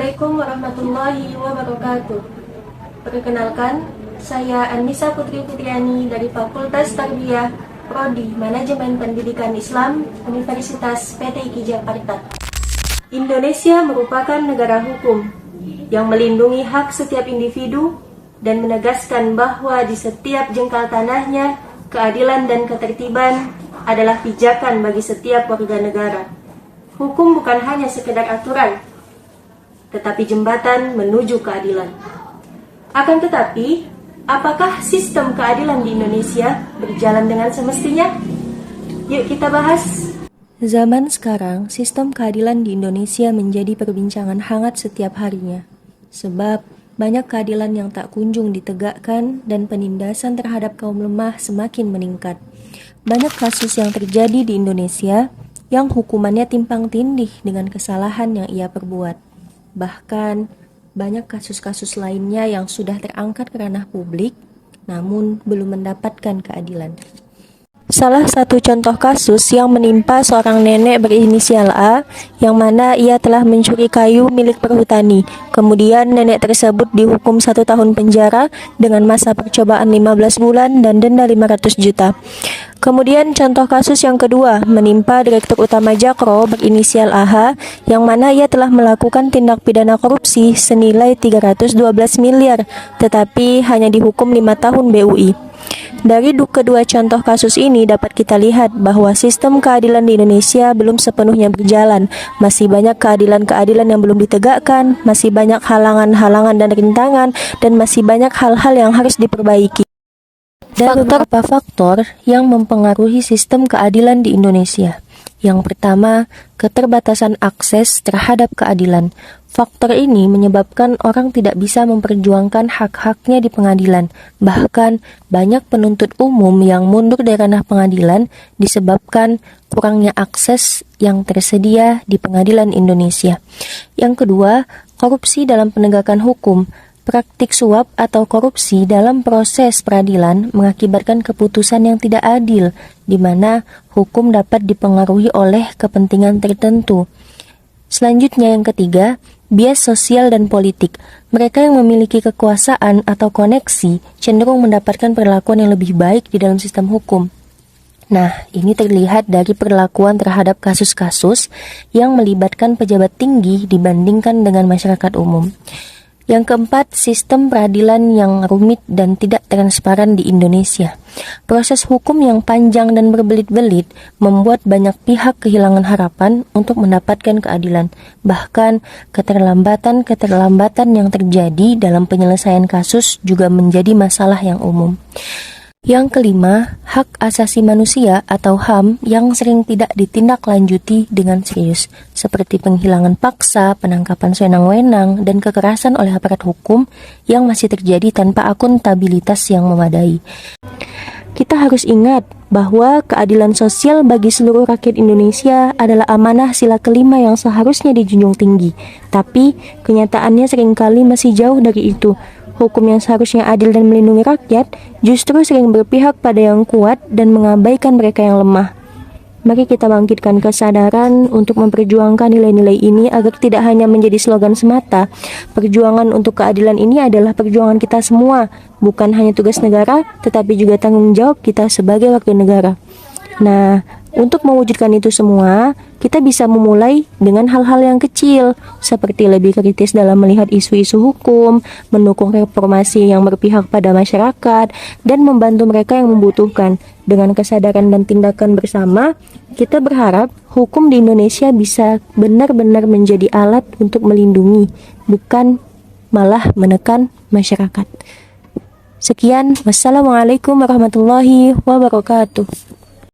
Assalamualaikum warahmatullahi wabarakatuh. Perkenalkan, saya Anissa Putri Fitriani dari Fakultas Tarbiyah Prodi Manajemen Pendidikan Islam Universitas PTIQ Jakarta. Indonesia merupakan negara hukum yang melindungi hak setiap individu dan menegaskan bahwa di setiap jengkal tanahnya, keadilan dan ketertiban adalah pijakan bagi setiap warga negara. Hukum bukan hanya sekedar aturan, tetapi jembatan menuju keadilan. Akan tetapi, apakah sistem keadilan di Indonesia berjalan dengan semestinya? Yuk kita bahas. Zaman sekarang, sistem keadilan di Indonesia menjadi perbincangan hangat setiap harinya. Sebab banyak keadilan yang tak kunjung ditegakkan dan penindasan terhadap kaum lemah semakin meningkat. Banyak kasus yang terjadi di Indonesia yang hukumannya timpang tindih dengan kesalahan yang ia perbuat. Bahkan, banyak kasus-kasus lainnya yang sudah terangkat ke ranah publik, namun belum mendapatkan keadilan. Salah satu contoh kasus yang menimpa seorang nenek berinisial A, yang mana ia telah mencuri kayu milik perhutani. Kemudian nenek tersebut dihukum 1 tahun penjara dengan masa percobaan 15 bulan dan denda 500 juta. Kemudian contoh kasus yang kedua menimpa Direktur Utama Jakro berinisial AH, yang mana ia telah melakukan tindak pidana korupsi senilai 312 miliar, tetapi hanya dihukum 5 tahun BUI. Dari kedua contoh kasus ini dapat kita lihat bahwa sistem keadilan di Indonesia belum sepenuhnya berjalan. Masih banyak keadilan-keadilan yang belum ditegakkan, masih banyak halangan-halangan dan rintangan, dan masih banyak hal-hal yang harus diperbaiki. Dan beberapa faktor yang mempengaruhi sistem keadilan di Indonesia. Yang pertama, keterbatasan akses terhadap keadilan. Faktor ini menyebabkan orang tidak bisa memperjuangkan hak-haknya di pengadilan. Bahkan, banyak penuntut umum yang mundur dari ranah pengadilan disebabkan kurangnya akses yang tersedia di pengadilan Indonesia. Yang kedua, korupsi dalam penegakan hukum. Praktik suap atau korupsi dalam proses peradilan mengakibatkan keputusan yang tidak adil, di mana hukum dapat dipengaruhi oleh kepentingan tertentu. Selanjutnya yang ketiga, bias sosial dan politik. Mereka yang memiliki kekuasaan atau koneksi cenderung mendapatkan perlakuan yang lebih baik di dalam sistem hukum. Nah, ini terlihat dari perlakuan terhadap kasus-kasus yang melibatkan pejabat tinggi dibandingkan dengan masyarakat umum. Yang keempat, sistem peradilan yang rumit dan tidak transparan di Indonesia. Proses hukum yang panjang dan berbelit-belit membuat banyak pihak kehilangan harapan untuk mendapatkan keadilan. Bahkan, keterlambatan yang terjadi dalam penyelesaian kasus juga menjadi masalah yang umum. Yang kelima, hak asasi manusia atau HAM yang sering tidak ditindaklanjuti dengan serius, seperti penghilangan paksa, penangkapan sewenang-wenang, dan kekerasan oleh aparat hukum yang masih terjadi tanpa akuntabilitas yang memadai. Kita harus ingat bahwa keadilan sosial bagi seluruh rakyat Indonesia adalah amanah sila kelima yang seharusnya dijunjung tinggi, tapi kenyataannya seringkali masih jauh dari itu. Hukum yang seharusnya adil dan melindungi rakyat justru sering berpihak pada yang kuat dan mengabaikan mereka yang lemah. Mari kita bangkitkan kesadaran untuk memperjuangkan nilai-nilai ini agar tidak hanya menjadi slogan semata. Perjuangan untuk keadilan ini adalah perjuangan kita semua, bukan hanya tugas negara, tetapi juga tanggung jawab kita sebagai warga negara. Nah, untuk mewujudkan itu semua, kita bisa memulai dengan hal-hal yang kecil, seperti lebih kritis dalam melihat isu-isu hukum, mendukung reformasi yang berpihak pada masyarakat, dan membantu mereka yang membutuhkan. Dengan kesadaran dan tindakan bersama, kita berharap hukum di Indonesia bisa benar-benar menjadi alat untuk melindungi, bukan malah menekan masyarakat. Sekian, wassalamualaikum warahmatullahi wabarakatuh.